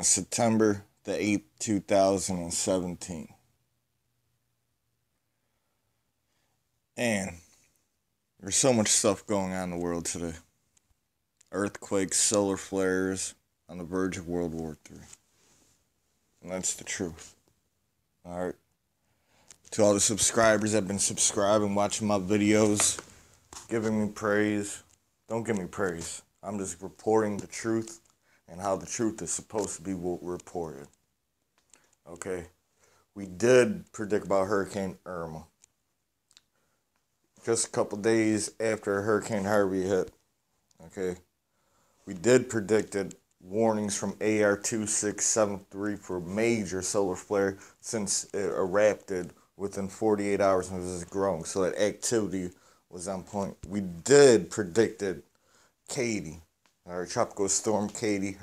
September the 8th, 2017. And there's so much stuff going on in the world today. Earthquakes, solar flares, on the verge of World War III. And that's the truth. Alright. To all the subscribers that have been subscribing, watching my videos, giving me praise. Don't give me praise. I'm just reporting the truth and how the truth is supposed to be reported. Okay? We did predict about Hurricane Irma. Just a couple days after Hurricane Harvey hit. Okay? We did predicted warnings from AR2673 for major solar flare since it erupted within 48 hours and was growing. So that activity was on point. We did predicted Katie, or Tropical Storm Katie,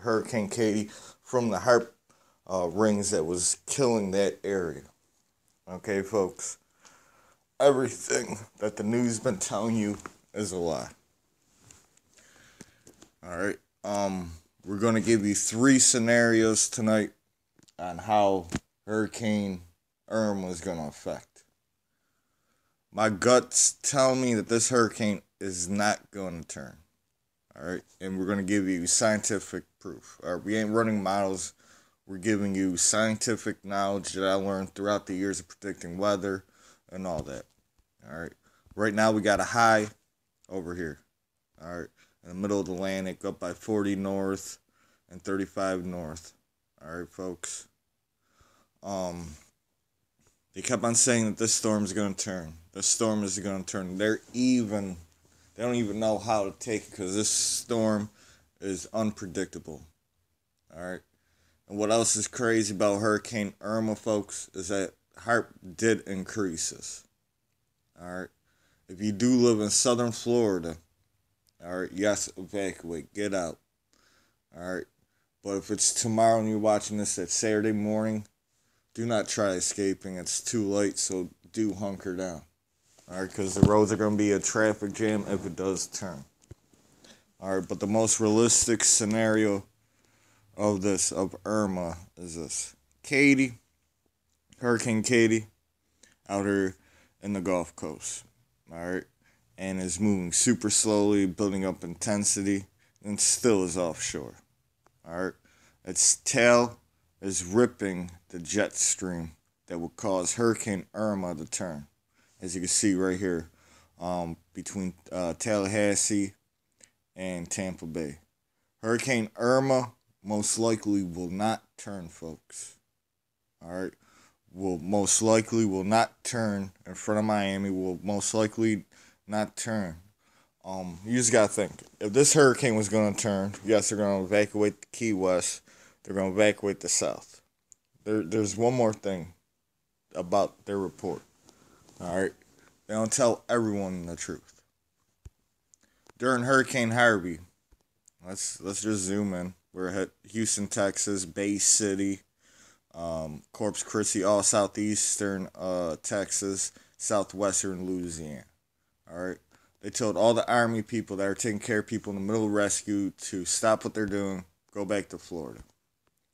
Hurricane Katie, from the HARP rings that was killing that area. Okay, folks? Everything that the news been telling you is a lie. Alright, we're going to give you 3 scenarios tonight on how Hurricane Irma is going to affect. My guts tell me that this hurricane is not going to turn. Alright, and we're going to give you scientific proof. Alright, we ain't running models. We're giving you scientific knowledge that I learned throughout the years of predicting weather and all that. Alright, right now we got a high over here. Alright. In the middle of the Atlantic, up by 40 north and 35 north. Alright, folks. They kept on saying that this storm is going to turn. This storm is going to turn. They don't even know how to take it because this storm is unpredictable. Alright. And what else is crazy about Hurricane Irma, folks, is that HARP did increases. Alright. If you do live in southern Florida, alright, yes, evacuate, get out. Alright, but if it's tomorrow and you're watching this at Saturday morning, do not try escaping. It's too late, so do hunker down. Alright, because the roads are going to be a traffic jam if it does turn. Alright, but the most realistic scenario of Irma, is this. Katie, Hurricane Katie, out here in the Gulf Coast. Alright. And is moving super slowly, building up intensity, and still is offshore. Alright? Its tail is ripping the jet stream that will cause Hurricane Irma to turn. As you can see right here, between Tallahassee and Tampa Bay. Hurricane Irma most likely will not turn, folks. Alright? Most likely will not turn in front of Miami, will most likely not turn. You just gotta think. If this hurricane was gonna turn, yes, they're gonna evacuate the Key West. They're gonna evacuate the South. There's one more thing about their report. Alright? They don't tell everyone the truth. During Hurricane Harvey, let's just zoom in. We're at Houston, Texas, Bay City, Corpus Christi, all southeastern Texas, southwestern Louisiana. Alright, they told all the Army people that are taking care of people in the middle of rescue to stop what they're doing, go back to Florida.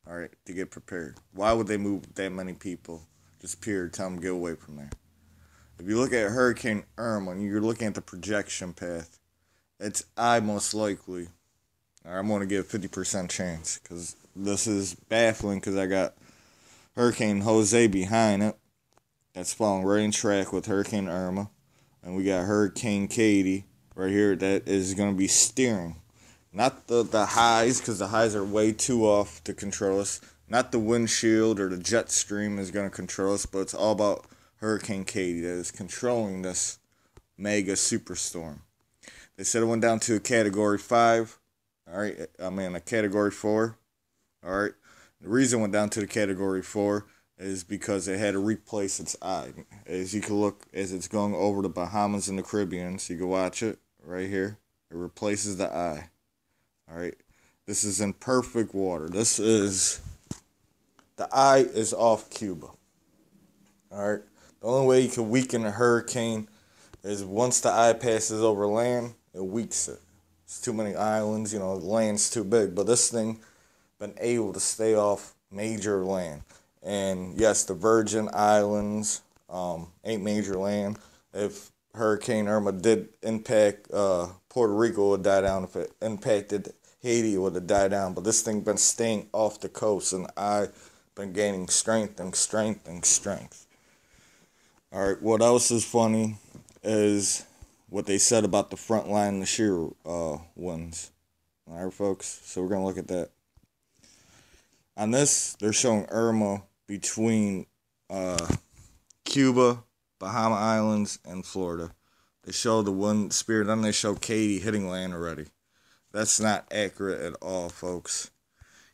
Alright, to get prepared. Why would they move that many people? Just period, tell them to get away from there. If you look at Hurricane Irma, and you're looking at the projection path, it's most likely, I'm going to give a 50% chance, because this is baffling, because I got Hurricane Jose behind it. That's falling right in track with Hurricane Irma. And we got Hurricane Katie right here that is going to be steering. Not the highs, because the highs are way too off to control us. Not the windshield or the jet stream is going to control us, but it's all about Hurricane Katie that is controlling this mega superstorm. They said it went down to a Category 5. Alright, a Category 4. Alright. The reason it went down to the Category 4 is because it had to replace its eye. As you can look, as it's going over the Bahamas and the Caribbean, so you can watch it right here. It replaces the eye. Alright, this is in perfect water. The eye is off Cuba. Alright, the only way you can weaken a hurricane is once the eye passes over land, it weakens it. It's too many islands, the land's too big. But this thing been able to stay off major land. And yes, the Virgin Islands ain't major land. If Hurricane Irma did impact Puerto Rico, it would die down. If it impacted Haiti, it would have died down. But this thing been staying off the coast, and I've been gaining strength and strength and strength. All right, what else is funny is what they said about the front line and the shear winds. All right, folks, so we're going to look at that. On this, they're showing Irma between Cuba, Bahama Islands, and Florida. They show the wind speed, then they show Katie hitting land already. That's not accurate at all, folks.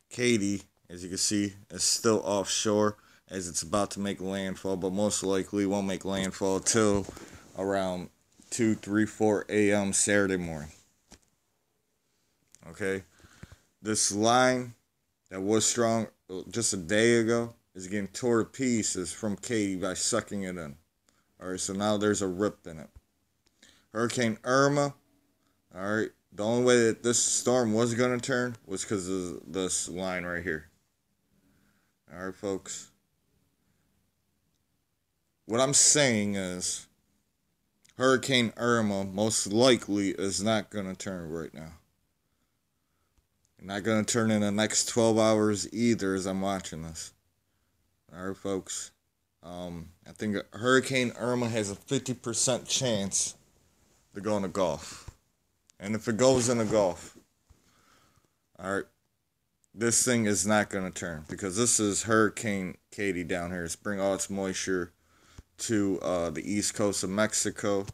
Katie, as you can see, is still offshore as it's about to make landfall, but most likely won't make landfall till around 2, 3, 4 a.m. Saturday morning. Okay? This line that was strong just a day ago is getting torn to pieces from Katie by sucking it in. Alright, so now there's a rip in it. Hurricane Irma, alright, the only way that this storm was going to turn was because of this line right here. Alright, folks. What I'm saying is, Hurricane Irma most likely is not going to turn right now. Not going to turn in the next 12 hours either as I'm watching this. Alright, folks. I think Hurricane Irma has a 50% chance to go in the Gulf. And if it goes in the Gulf, alright, this thing is not going to turn. Because this is Hurricane Katie down here. It's bringing all its moisture to the east coast of Mexico.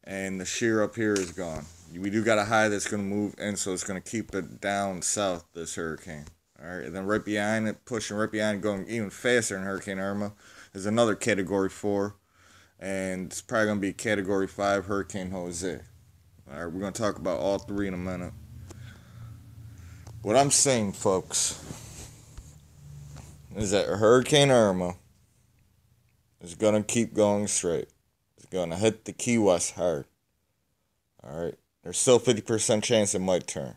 And the shear up here is gone. We do got a high that's going to move in, so it's going to keep it down south, this hurricane. Alright, and then right behind it, pushing right behind, going even faster than Hurricane Irma, is another Category 4. And it's probably going to be Category 5, Hurricane Jose. Alright, we're going to talk about all three in a minute. What I'm saying, folks, is that Hurricane Irma is going to keep going straight. It's going to hit the Key West hard. Alright. There's still 50% chance it might turn.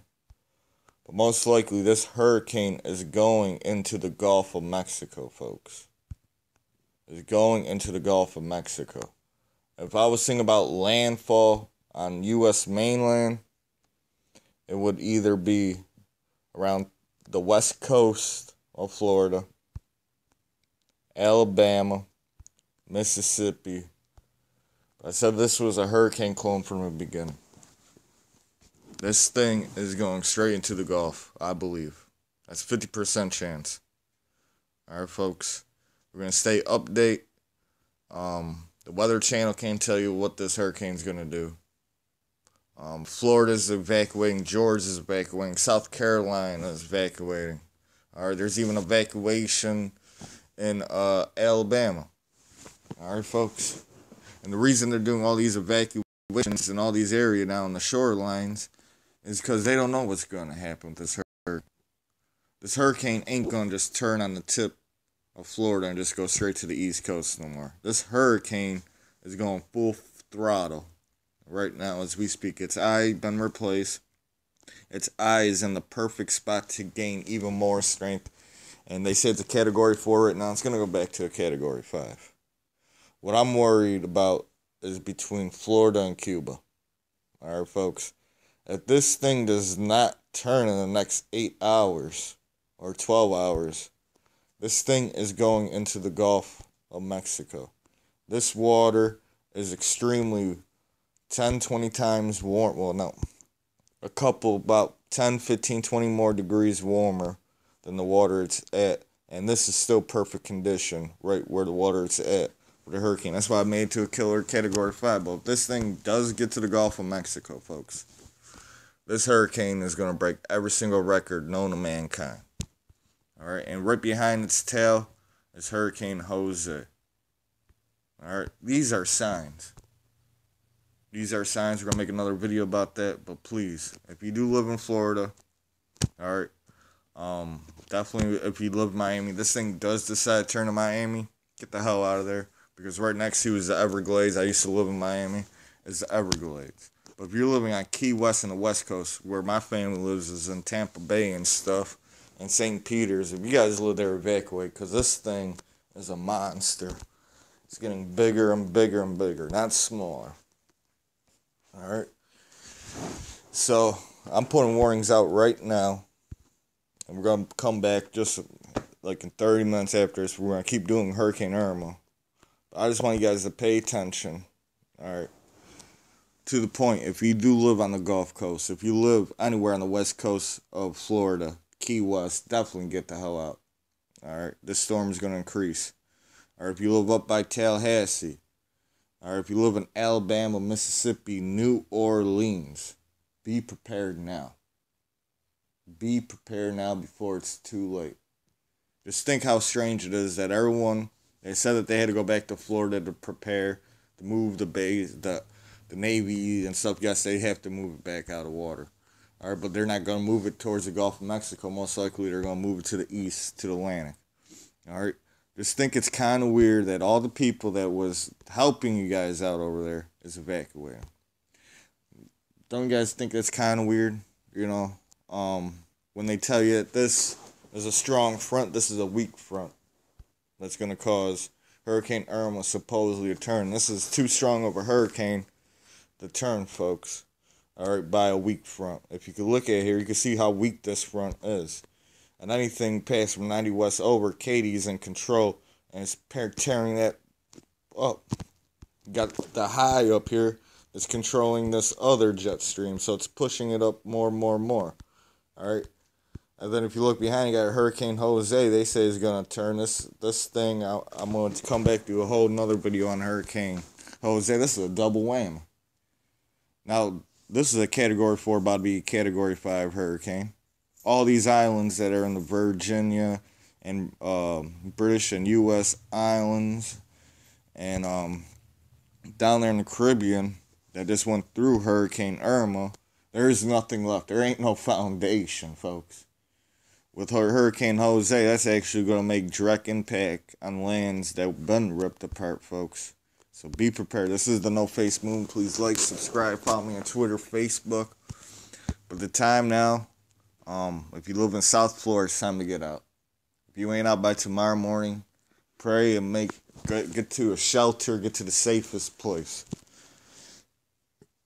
But most likely this hurricane is going into the Gulf of Mexico, folks. It's going into the Gulf of Mexico. If I was thinking about landfall on U.S. mainland, it would either be around the west coast of Florida, Alabama, Mississippi. I said this was a hurricane clone from the beginning. This thing is going straight into the Gulf, I believe. That's 50% chance. Alright, folks. We're going to stay update. The Weather Channel can't tell you what this hurricane's going to do. Florida's evacuating. Georgia's evacuating. South Carolina is evacuating. Alright, there's even evacuation in Alabama. Alright, folks. And the reason they're doing all these evacuations in all these areas now on the shorelines is because they don't know what's going to happen with this hurricane. This hurricane ain't going to just turn on the tip of Florida and just go straight to the East Coast no more. This hurricane is going full throttle right now as we speak. Its eye been replaced. Its eye is in the perfect spot to gain even more strength. And they said it's a Category 4 right now. It's going to go back to a Category 5. What I'm worried about is between Florida and Cuba. Alright, folks. If this thing does not turn in the next 8 hours or 12 hours, this thing is going into the Gulf of Mexico. This water is extremely 10, 20 times warm. Well, no. About 10, 15, 20 more degrees warmer than the water it's at. And this is still perfect condition right where the water it's at. The hurricane. That's why I made it to a killer Category 5. But if this thing does get to the Gulf of Mexico, folks, this hurricane is going to break every single record known to mankind. Alright, and right behind its tail is Hurricane Jose. Alright, these are signs. These are signs. We're going to make another video about that. But please, if you do live in Florida, alright, definitely if you live in Miami, this thing does decide to turn to Miami, get the hell out of there. Because right next to is the Everglades. I used to live in Miami. It's the Everglades. But if you're living on Key West and the West Coast, where my family lives is in Tampa Bay and stuff, and St. Peter's. If you guys live there, evacuate, because this thing is a monster. It's getting bigger and bigger and bigger, not smaller. Alright? So, I'm putting warnings out right now. And we're going to come back just like in 30 minutes after this. We're going to keep doing Hurricane Irma. But I just want you guys to pay attention. Alright? To the point, if you do live on the Gulf Coast, if you live anywhere on the west coast of Florida, Key West, definitely get the hell out. Alright? This storm is going to increase. Or if you live up by Tallahassee, or if you live in Alabama, Mississippi, New Orleans, be prepared now. Be prepared now before it's too late. Just think how strange it is that everyone, they said that they had to go back to Florida to prepare, to move the base, the Navy and stuff. Yes, they have to move it back out of water. All right, but they're not going to move it towards the Gulf of Mexico. Most likely they're going to move it to the east, to the Atlantic. All right. Just think it's kind of weird that all the people that was helping you guys out over there is evacuating. Don't you guys think that's kind of weird? You know, when they tell you that this is a strong front, this is a weak front that's going to cause Hurricane Irma supposedly to turn. This is too strong of a hurricane to turn, folks. All right, by a weak front. If you could look at it here, you can see how weak this front is. And anything past from 90 west over, Katie's in control, and it's tearing that up. Got the high up here that's controlling this other jet stream, so it's pushing it up more and more and more. All right. And then if you look behind, you got Hurricane Jose. They say is going to turn this thing out. I'm going to come back to a whole nother video on Hurricane Jose. This is a double whammy. Now, this is a Category 4, about to be a Category 5 hurricane. All these islands that are in the Virginia and British and U.S. islands and down there in the Caribbean that just went through Hurricane Irma, there's nothing left. There ain't no foundation, folks. With Hurricane Jose, that's actually going to make direct impact on lands that have been ripped apart, folks. So be prepared. This is the No Face Moon. Please like, subscribe, follow me on Twitter, Facebook. But the time now, if you live in South Florida, it's time to get out. If you ain't out by tomorrow morning, pray and get to a shelter, get to the safest place.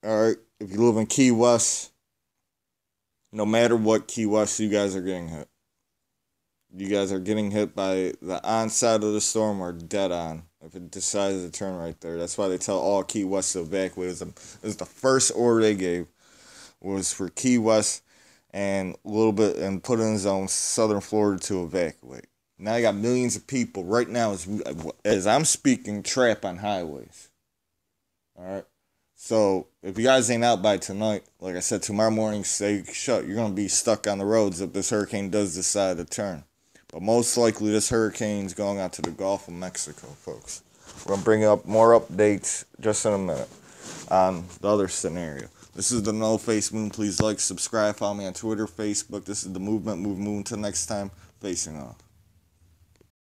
Alright, if you live in Key West, no matter what Key West, you guys are getting hit. You guys are getting hit by the onside of the storm or dead on if it decides to turn right there. That's why they tell all Key West to evacuate. It was the first order they gave was for Key West and a little bit and put in zone southern Florida to evacuate. Now you got millions of people right now as I'm speaking trapped on highways. All right. So if you guys ain't out by tonight, like I said, tomorrow morning stay shut. You're gonna be stuck on the roads if this hurricane does decide to turn. But most likely this hurricane's going out to the Gulf of Mexico, folks. We're gonna bring up more updates just in a minute on the other scenario. This is the No Face Moon. Please like, subscribe, follow me on Twitter, Facebook. This is the Movement Move Moon. Until next time, facing off.